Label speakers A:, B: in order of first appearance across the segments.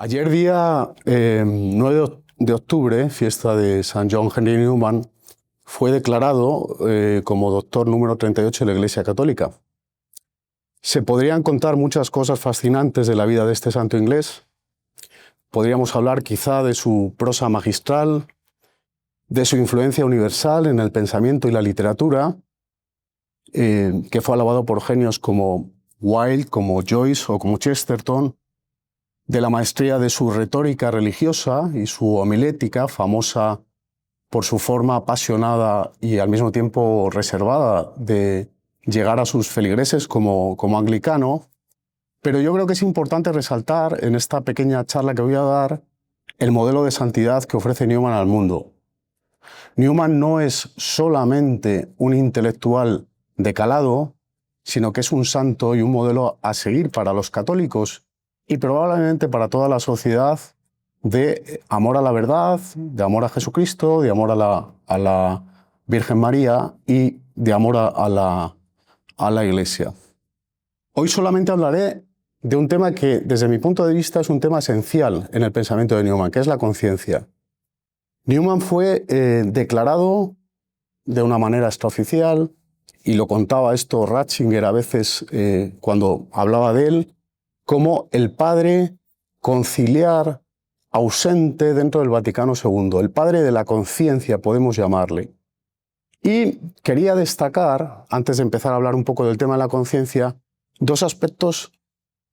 A: Ayer día 9 de octubre, fiesta de San John Henry Newman, fue declarado como doctor número 38 de la Iglesia Católica. Se podrían contar muchas cosas fascinantes de la vida de este santo inglés. Podríamos hablar quizá de su prosa magistral, de su influencia universal en el pensamiento y la literatura, que fue alabado por genios como Wilde, como Joyce o como Chesterton, de la maestría de su retórica religiosa y su homilética, famosa por su forma apasionada y al mismo tiempo reservada de llegar a sus feligreses como anglicano. Pero yo creo que es importante resaltar en esta pequeña charla que voy a dar el modelo de santidad que ofrece Newman al mundo. Newman no es solamente un intelectual de calado, sino que es un santo y un modelo a seguir para los católicos y probablemente para toda la sociedad, de amor a la verdad, de amor a Jesucristo, de amor a la Virgen María y de amor a la Iglesia. Hoy solamente hablaré de un tema que, desde mi punto de vista, es un tema esencial en el pensamiento de Newman, que es la conciencia. Newman fue declarado de una manera extraoficial, y lo contaba esto Ratzinger a veces cuando hablaba de él, como el padre conciliar ausente dentro del Vaticano II, el padre de la conciencia, podemos llamarle. Y quería destacar, antes de empezar a hablar un poco del tema de la conciencia, dos aspectos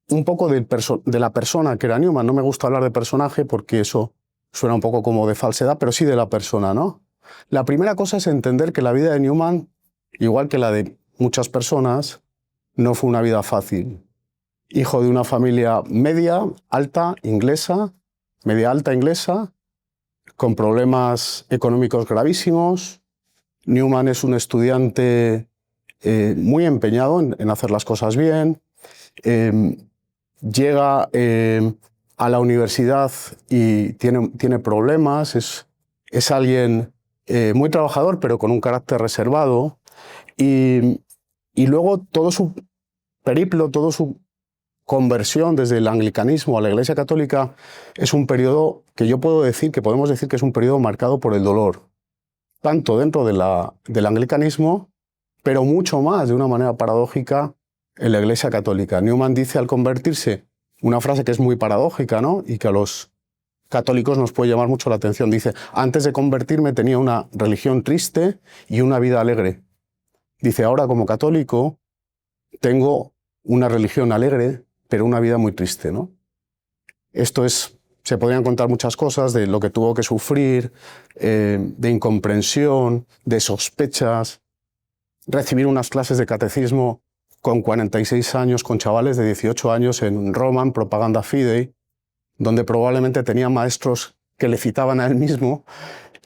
A: un poco de la persona que era Newman. No me gusta hablar de personaje porque eso suena un poco como de falsedad, pero sí de la persona, ¿no? La primera cosa es entender que la vida de Newman, igual que la de muchas personas, no fue una vida fácil. Hijo de una familia media alta inglesa, con problemas económicos gravísimos. Newman es un estudiante muy empeñado en hacer las cosas bien. Llega a la universidad y tiene problemas. Es alguien muy trabajador, pero con un carácter reservado. Y luego todo su periplo, todo su conversión desde el anglicanismo a la Iglesia Católica es un periodo que podemos decir que es un periodo marcado por el dolor, tanto dentro del anglicanismo, pero mucho más, de una manera paradójica, en la Iglesia Católica. Newman dice al convertirse una frase que es muy paradójica, ¿no? Y que a los católicos nos puede llamar mucho la atención. Dice: antes de convertirme tenía una religión triste y una vida alegre. Dice: ahora como católico tengo una religión alegre, pero una vida muy triste, ¿no? Se podrían contar muchas cosas de lo que tuvo que sufrir, de incomprensión, de sospechas, recibir unas clases de catecismo con 46 años, con chavales de 18 años en Roma, Propaganda Fidei, donde probablemente tenía maestros que le citaban a él mismo,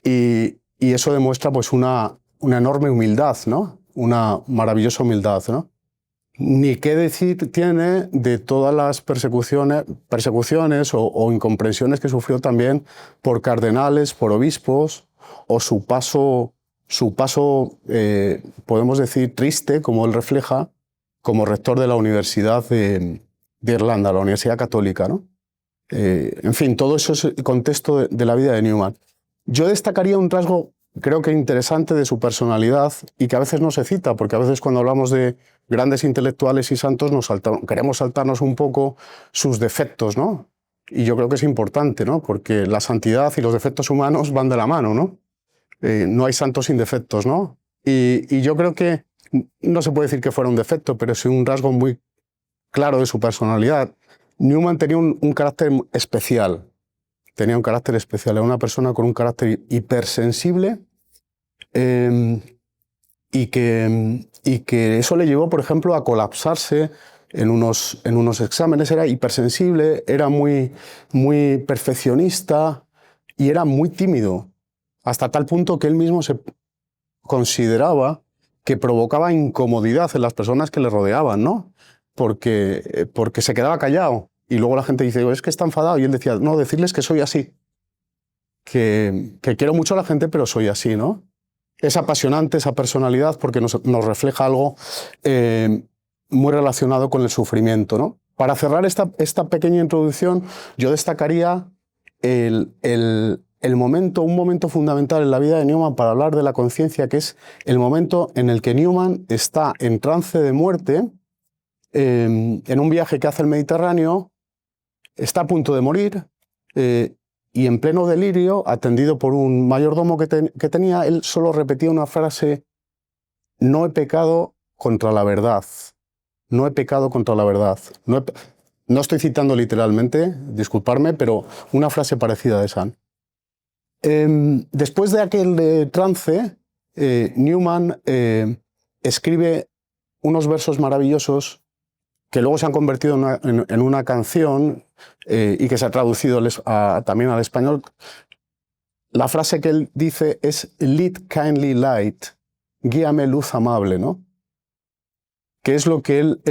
A: y eso demuestra pues una enorme humildad, ¿no? Una maravillosa humildad, ¿no? Ni qué decir tiene de todas las persecuciones o incomprensiones que sufrió también por cardenales, por obispos, o su paso, podemos decir, triste, como él refleja, como rector de la Universidad de Irlanda, la Universidad Católica, ¿no? En fin, todo eso es el contexto de la vida de Newman. Yo destacaría un rasgo, creo que interesante, de su personalidad, y que a veces no se cita, porque a veces cuando hablamos de grandes intelectuales y santos queremos saltarnos un poco sus defectos, ¿no? Y yo creo que es importante, ¿no? Porque la santidad y los defectos humanos van de la mano, ¿no? No hay santos sin defectos, ¿no? Y yo creo que no se puede decir que fuera un defecto, pero es un rasgo muy claro de su personalidad. Newman tenía un carácter especial. Era una persona con un carácter hipersensible, y que eso le llevó, por ejemplo, a colapsarse en unos exámenes. Era hipersensible, era muy perfeccionista y era muy tímido, hasta tal punto que él mismo se consideraba que provocaba incomodidad en las personas que le rodeaban, ¿no? Porque se quedaba callado. Y luego la gente dice: es que está enfadado. Y él decía: no, decirles que soy así. Que quiero mucho a la gente, pero soy así, ¿no? Es apasionante esa personalidad porque nos refleja algo muy relacionado con el sufrimiento, ¿no? Para cerrar esta pequeña introducción, yo destacaría un momento fundamental en la vida de Newman para hablar de la conciencia, que es el momento en el que Newman está en trance de muerte, en un viaje que hace el Mediterráneo, está a punto de morir, y en pleno delirio, atendido por un mayordomo que tenía, él solo repetía una frase: no he pecado contra la verdad. No he pecado contra la verdad. No estoy citando literalmente, disculparme, pero una frase parecida de esa. Después de aquel trance, Newman escribe unos versos maravillosos que luego se han convertido en una canción y que se ha traducido también al español. La frase que él dice es "Lead kindly light", guíame luz amable, ¿no? Que es lo que él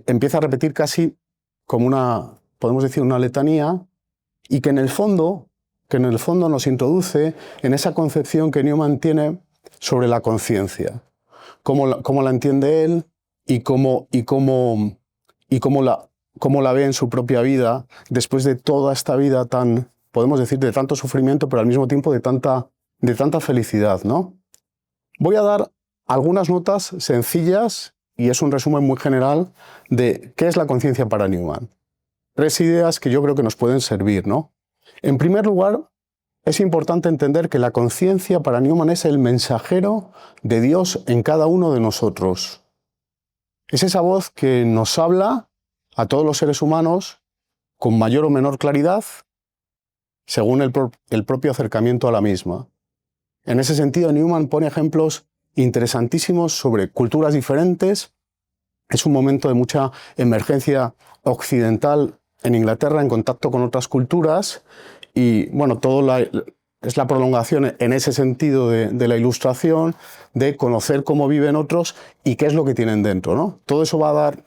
A: empieza a repetir casi como podemos decir, una letanía, y que en el fondo nos introduce en esa concepción que Newman tiene sobre la conciencia, cómo la entiende él y cómo la ve en su propia vida después de toda esta vida podemos decir, de tanto sufrimiento, pero al mismo tiempo de tanta felicidad, ¿no? Voy a dar algunas notas sencillas, y es un resumen muy general de qué es la conciencia para Newman. 3 ideas que yo creo que nos pueden servir, ¿no? En primer lugar, es importante entender que la conciencia para Newman es el mensajero de Dios en cada uno de nosotros. Es esa voz que nos habla a todos los seres humanos con mayor o menor claridad, según el propio acercamiento a la misma. En ese sentido, Newman pone ejemplos interesantísimos sobre culturas diferentes. Es un momento de mucha emergencia occidental en Inglaterra en contacto con otras culturas, y bueno, es la prolongación en ese sentido de la Ilustración, de conocer cómo viven otros y qué es lo que tienen dentro, ¿no? Todo eso va a dar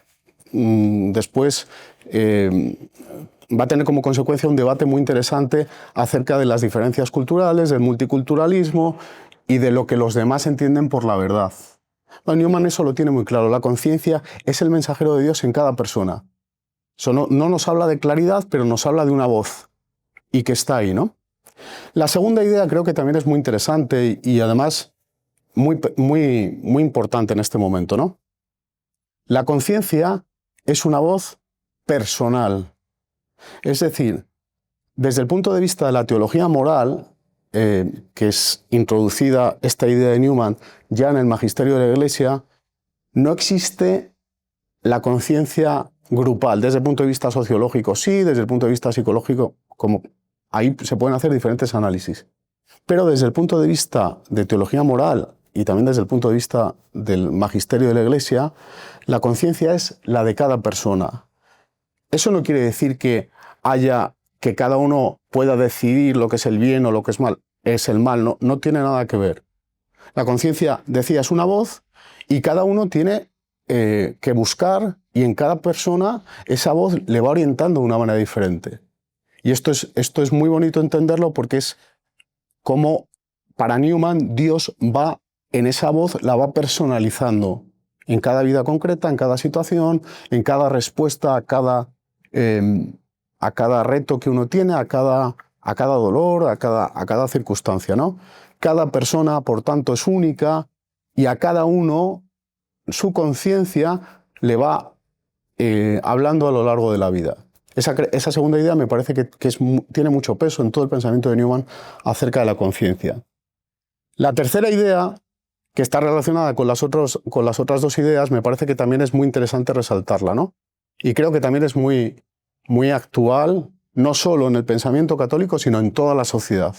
A: después, va a tener como consecuencia un debate muy interesante acerca de las diferencias culturales, del multiculturalismo y de lo que los demás entienden por la verdad. Bueno, Newman eso lo tiene muy claro. La conciencia es el mensajero de Dios en cada persona. Eso no nos habla de claridad, pero nos habla de una voz y que está ahí, ¿no? La segunda idea creo que también es muy interesante y además muy importante en este momento, ¿no? La conciencia es una voz personal. Es decir, desde el punto de vista de la teología moral, que es introducida esta idea de Newman ya en el magisterio de la Iglesia, no existe la conciencia grupal. Desde el punto de vista sociológico sí, desde el punto de vista psicológico, ahí se pueden hacer diferentes análisis. Pero desde el punto de vista de teología moral y también desde el punto de vista del magisterio de la Iglesia, la conciencia es la de cada persona. Eso no quiere decir que cada uno pueda decidir lo que es el bien o lo que es el mal, no tiene nada que ver. La conciencia, decía, es una voz y cada uno tiene que buscar, y en cada persona esa voz le va orientando de una manera diferente. Y esto es muy bonito entenderlo, porque es como para Newman Dios va en esa voz, la va personalizando en cada vida concreta, en cada situación, en cada respuesta a cada reto que uno tiene, a cada dolor, a cada circunstancia, ¿no? Cada persona, por tanto, es única, y a cada uno su conciencia le va hablando a lo largo de la vida. Esa segunda idea me parece que tiene mucho peso en todo el pensamiento de Newman acerca de la conciencia. La tercera idea, que está relacionada con las otras 2 ideas, me parece que también es muy interesante resaltarla, ¿no? Y creo que también es muy actual, no solo en el pensamiento católico, sino en toda la sociedad.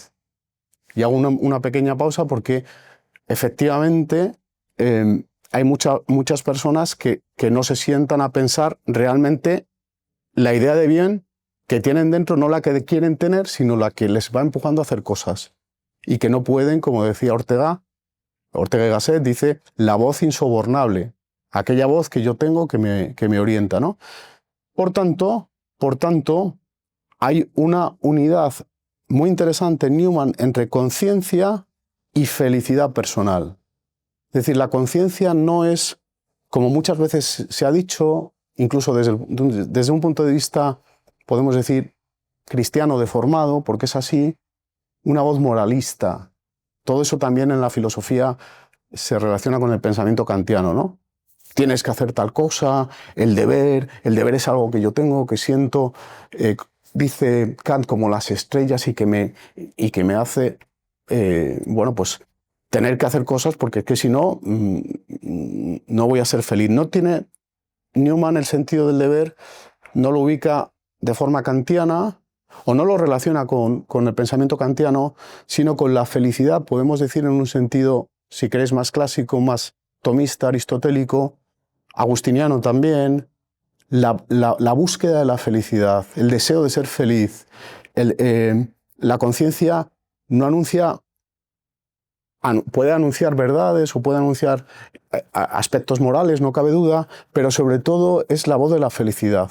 A: Y hago una pequeña pausa porque efectivamente hay muchas personas que no se sientan a pensar realmente la idea de bien que tienen dentro, no la que quieren tener, sino la que les va empujando a hacer cosas. Y que no pueden, como decía Ortega y Gasset, dice, la voz insobornable, aquella voz que yo tengo que me orienta, ¿no? Por tanto, hay una unidad muy interesante en Newman entre conciencia y felicidad personal. Es decir, la conciencia no es, como muchas veces se ha dicho, incluso desde un punto de vista, podemos decir, cristiano deformado, porque es así, una voz moralista. Todo eso también en la filosofía se relaciona con el pensamiento kantiano, ¿no? Tienes que hacer tal cosa, el deber es algo que yo tengo, que siento, dice Kant, como las estrellas y que me hace, bueno, pues tener que hacer cosas porque es que si no, no voy a ser feliz. No tiene Newman el sentido del deber, no lo ubica de forma kantiana o no lo relaciona con el pensamiento kantiano, sino con la felicidad, podemos decir en un sentido, si queréis, más clásico, más tomista, aristotélico, agustiniano también, la búsqueda de la felicidad, el deseo de ser feliz. La conciencia no anuncia, puede anunciar verdades o puede anunciar aspectos morales, no cabe duda, pero sobre todo es la voz de la felicidad.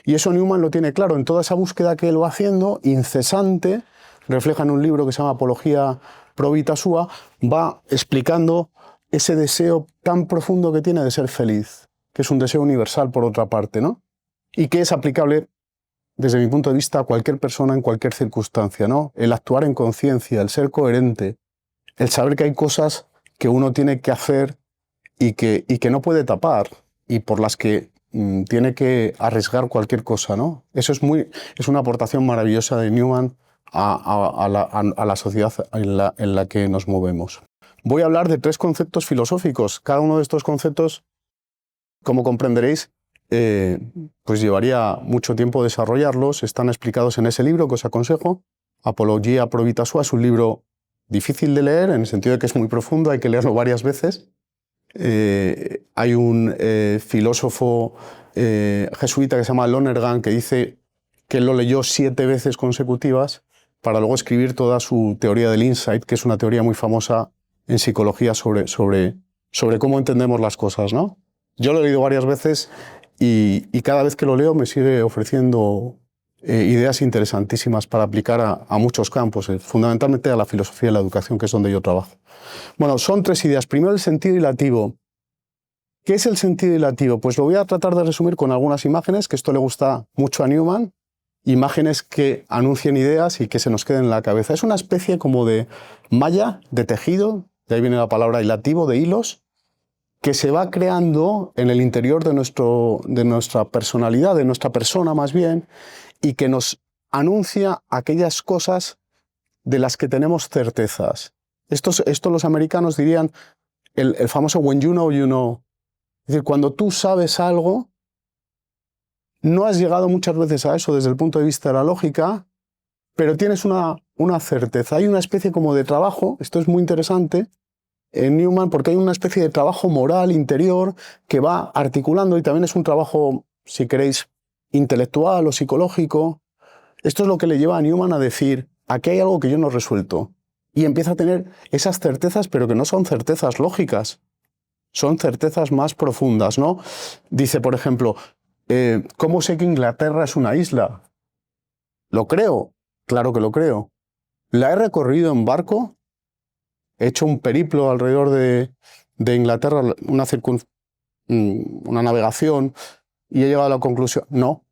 A: Y eso Newman lo tiene claro en toda esa búsqueda que él va haciendo, incesante, refleja en un libro que se llama Apología pro vita sua, va explicando ese deseo tan profundo que tiene de ser feliz, que es un deseo universal por otra parte, ¿no? Y que es aplicable, desde mi punto de vista, a cualquier persona en cualquier circunstancia, ¿no? El actuar en conciencia, el ser coherente, el saber que hay cosas que uno tiene que hacer y que no puede tapar y por las que tiene que arriesgar cualquier cosa, ¿no? Eso es una aportación maravillosa de Newman a la sociedad en la que nos movemos. Voy a hablar de 3 conceptos filosóficos. Cada uno de estos conceptos, como comprenderéis, pues llevaría mucho tiempo desarrollarlos. Están explicados en ese libro que os aconsejo, Apología pro vita sua. Es un libro difícil de leer, en el sentido de que es muy profundo, hay que leerlo varias veces. Hay un filósofo jesuita que se llama Lonergan que dice que él lo leyó 7 veces consecutivas para luego escribir toda su teoría del insight, que es una teoría muy famosa en psicología sobre cómo entendemos las cosas, ¿no? Yo lo he leído varias veces y cada vez que lo leo me sigue ofreciendo ideas interesantísimas para aplicar a muchos campos, fundamentalmente a la filosofía y la educación, que es donde yo trabajo. Bueno, son 3 ideas. Primero, el sentido ilativo. ¿Qué es el sentido ilativo? Pues lo voy a tratar de resumir con algunas imágenes, que esto le gusta mucho a Newman, imágenes que anuncien ideas y que se nos queden en la cabeza. Es una especie como de malla, de tejido, de ahí viene la palabra ilativo, de hilos, que se va creando en el interior de nuestra personalidad, de nuestra persona más bien, y que nos anuncia aquellas cosas de las que tenemos certezas. Esto los americanos dirían el famoso when you know, you know. Es decir, cuando tú sabes algo, no has llegado muchas veces a eso desde el punto de vista de la lógica, pero tienes una certeza. Hay una especie como de trabajo, esto es muy interesante, en Newman, porque hay una especie de trabajo moral interior que va articulando y también es un trabajo, si queréis, intelectual o psicológico. Esto es lo que le lleva a Newman a decir, aquí hay algo que yo no he resuelto. Y empieza a tener esas certezas, pero que no son certezas lógicas, son certezas más profundas, ¿no? Dice, por ejemplo, ¿cómo sé que Inglaterra es una isla? ¿Lo creo? Claro que lo creo. ¿La he recorrido en barco? He hecho un periplo alrededor de Inglaterra, una navegación, y he llegado a la conclusión, no,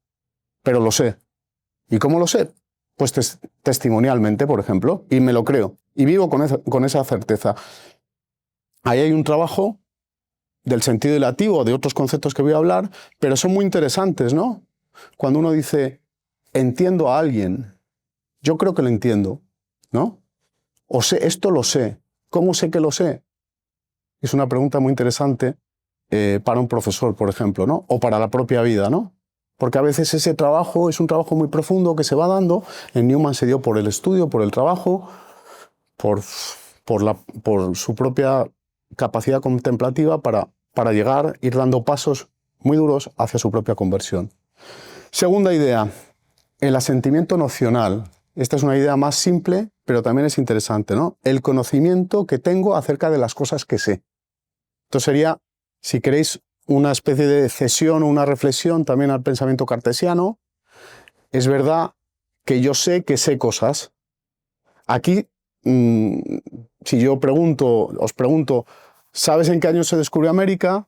A: pero lo sé. ¿Y cómo lo sé? Pues testimonialmente, por ejemplo, y me lo creo. Y vivo con esa certeza. Ahí hay un trabajo del sentido ilativo, de otros conceptos que voy a hablar, pero son muy interesantes, ¿no? Cuando uno dice, entiendo a alguien, yo creo que lo entiendo, ¿no? O sé, esto lo sé. ¿Cómo sé que lo sé? Es una pregunta muy interesante para un profesor, por ejemplo, ¿no? O para la propia vida, ¿no? Porque a veces ese trabajo es un trabajo muy profundo que se va dando. En Newman se dio por el estudio, por el trabajo, por su propia capacidad contemplativa para llegar, ir dando pasos muy duros hacia su propia conversión. Segunda idea, el asentimiento nocional. Esta es una idea más simple, pero también es interesante, ¿no? El conocimiento que tengo acerca de las cosas que sé. Esto sería, si queréis, una especie de cesión o una reflexión también al pensamiento cartesiano. Es verdad que yo sé que sé cosas. Aquí, si yo os pregunto, ¿sabes en qué año se descubrió América?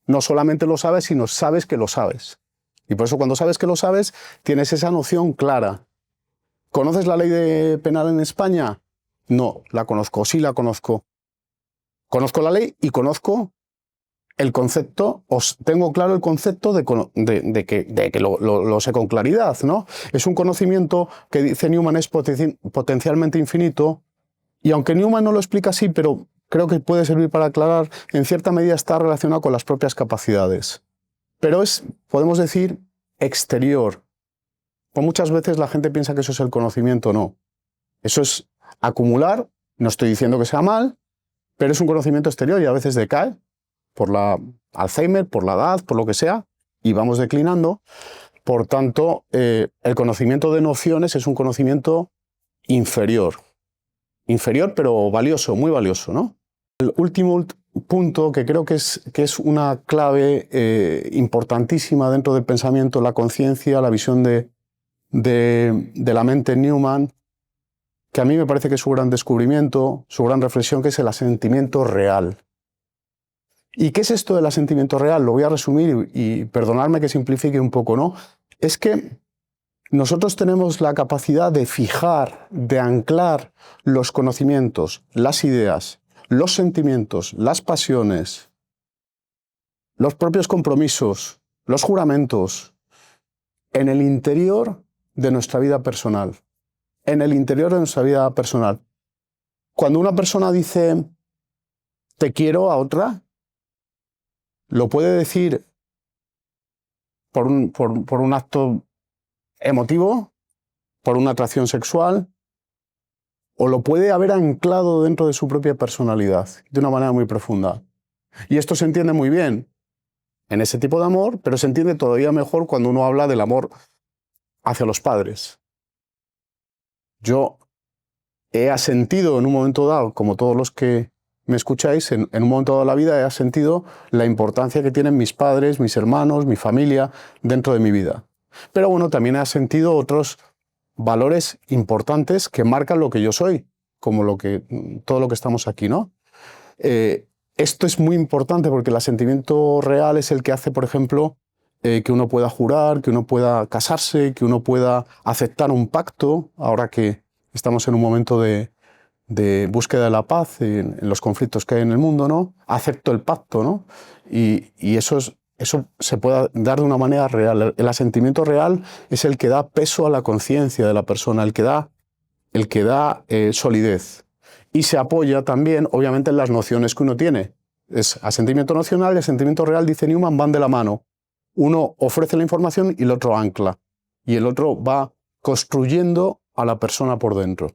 A: No solamente lo sabes, sino sabes que lo sabes. Y por eso cuando sabes que lo sabes, tienes esa noción clara. ¿Conoces la ley penal en España? No, la conozco, sí la conozco. Conozco la ley y conozco el concepto, tengo claro el concepto de que lo sé con claridad, ¿no? Es un conocimiento que dice Newman es potencialmente infinito, y aunque Newman no lo explica así, pero creo que puede servir para aclarar, en cierta medida está relacionado con las propias capacidades. Pero es, podemos decir, exterior. Pues muchas veces la gente piensa que eso es el conocimiento, no. Eso es acumular, no estoy diciendo que sea mal, pero es un conocimiento exterior y a veces decae por la Alzheimer, por la edad, por lo que sea, y vamos declinando. Por tanto, el conocimiento de nociones es un conocimiento inferior. Inferior, pero valioso, muy valioso, ¿no? El último punto que creo que es una clave importantísima dentro del pensamiento, la conciencia, la visión de la mente Newman, que a mí me parece que es su gran descubrimiento, su gran reflexión, que es el asentimiento real. ¿Y qué es esto del asentimiento real? Lo voy a resumir y perdonadme que simplifique un poco, ¿no? Es que nosotros tenemos la capacidad de fijar, de anclar los conocimientos, las ideas, los sentimientos, las pasiones, los propios compromisos, los juramentos, en el interior de nuestra vida personal. En el interior de nuestra vida personal. Cuando una persona dice te quiero a otra, lo puede decir por un acto emotivo, por una atracción sexual, o lo puede haber anclado dentro de su propia personalidad, de una manera muy profunda. Y esto se entiende muy bien en ese tipo de amor, pero se entiende todavía mejor cuando uno habla del amor hacia los padres. Yo he asentido en un momento dado, como todos los que me escucháis, en un momento dado de la vida he sentido la importancia que tienen mis padres, mis hermanos, mi familia dentro de mi vida. Pero bueno, también he sentido otros valores importantes que marcan lo que yo soy, como todo lo que estamos aquí, ¿no? Esto es muy importante porque el asentimiento real es el que hace, por ejemplo, que uno pueda jurar, que uno pueda casarse, que uno pueda aceptar un pacto, ahora que estamos en un momento de búsqueda de la paz en los conflictos que hay en el mundo, ¿no? Acepto el pacto, ¿no? Y eso se puede dar de una manera real. El asentimiento real es el que da peso a la conciencia de la persona, el que da solidez. Y se apoya también, obviamente, en las nociones que uno tiene. Es asentimiento nocional y asentimiento real, dice Newman, van de la mano. Uno ofrece la información y el otro ancla. Y el otro va construyendo a la persona por dentro.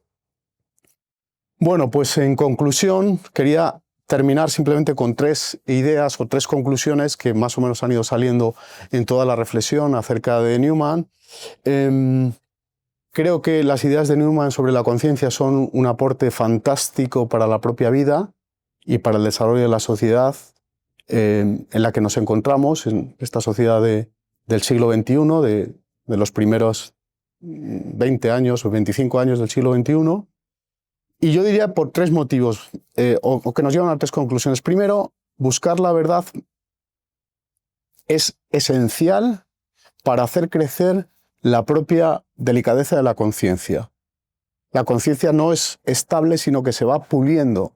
A: Bueno, pues en conclusión, quería terminar simplemente con 3 ideas o 3 conclusiones que más o menos han ido saliendo en toda la reflexión acerca de Newman. Creo que las ideas de Newman sobre la conciencia son un aporte fantástico para la propia vida y para el desarrollo de la sociedad en la que nos encontramos, en esta sociedad del siglo XXI, de los primeros 20 años o 25 años del siglo XXI. Y yo diría por 3 motivos, o que nos llevan a 3 conclusiones. Primero, buscar la verdad es esencial para hacer crecer la propia delicadeza de la conciencia. La conciencia no es estable, sino que se va puliendo.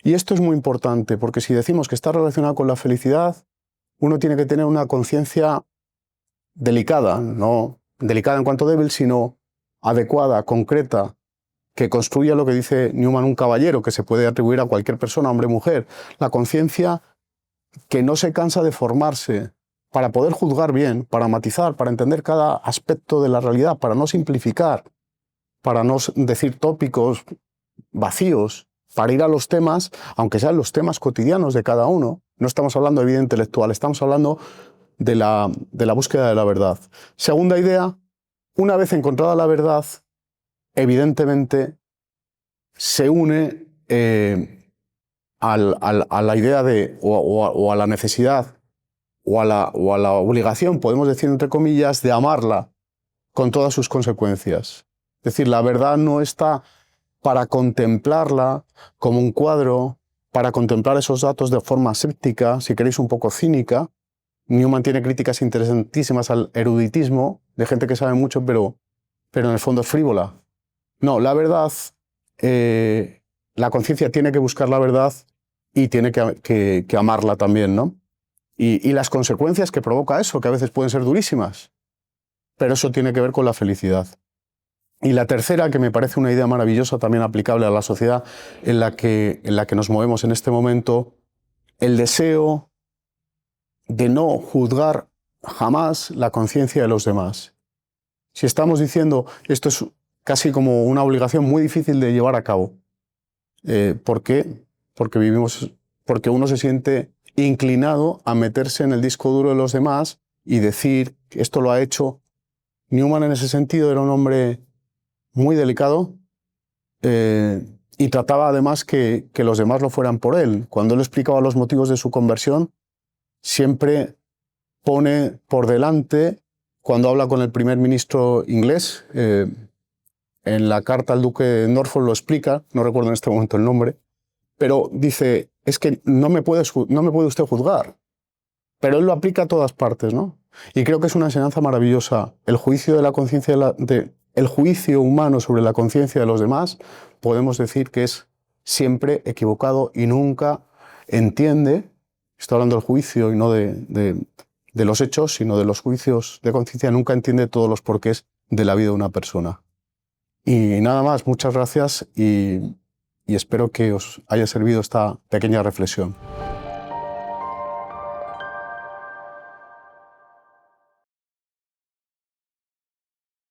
A: Y esto es muy importante, porque si decimos que está relacionado con la felicidad, uno tiene que tener una conciencia delicada, no delicada en cuanto débil, sino adecuada, concreta, que construya lo que dice Newman un caballero, que se puede atribuir a cualquier persona, hombre o mujer. La conciencia que no se cansa de formarse para poder juzgar bien, para matizar, para entender cada aspecto de la realidad, para no simplificar, para no decir tópicos vacíos, para ir a los temas, aunque sean los temas cotidianos de cada uno. No estamos hablando de vida intelectual, estamos hablando de la búsqueda de la verdad. Segunda idea, una vez encontrada la verdad, evidentemente se une a la idea o a la necesidad o a la obligación, podemos decir entre comillas, de amarla con todas sus consecuencias. Es decir, la verdad no está para contemplarla como un cuadro, para contemplar esos datos de forma séptica, si queréis un poco cínica. Newman tiene críticas interesantísimas al eruditismo, de gente que sabe mucho, pero en el fondo es frívola. No, la verdad, la conciencia tiene que buscar la verdad y tiene que amarla también, ¿no? Y las consecuencias que provoca eso, que a veces pueden ser durísimas, pero eso tiene que ver con la felicidad. Y la tercera, que me parece una idea maravillosa también aplicable a la sociedad en la que nos movemos en este momento, el deseo de no juzgar jamás la conciencia de los demás. Si estamos diciendo esto es casi como una obligación muy difícil de llevar a cabo. ¿Por qué? Porque uno se siente inclinado a meterse en el disco duro de los demás y decir que esto lo ha hecho. Newman en ese sentido era un hombre muy delicado y trataba además que los demás lo fueran por él. Cuando él explicaba los motivos de su conversión, siempre pone por delante, cuando habla con el primer ministro inglés, en la carta al duque de Norfolk lo explica, no recuerdo en este momento el nombre, pero dice, es que no me puede usted juzgar. Pero él lo aplica a todas partes, ¿no? Y creo que es una enseñanza maravillosa. El juicio de la conciencia, el juicio humano sobre la conciencia de los demás, podemos decir que es siempre equivocado y nunca entiende, estoy hablando del juicio y no de los hechos, sino de los juicios de conciencia, nunca entiende todos los porqués de la vida de una persona. Y nada más, muchas gracias y espero que os haya servido esta pequeña reflexión.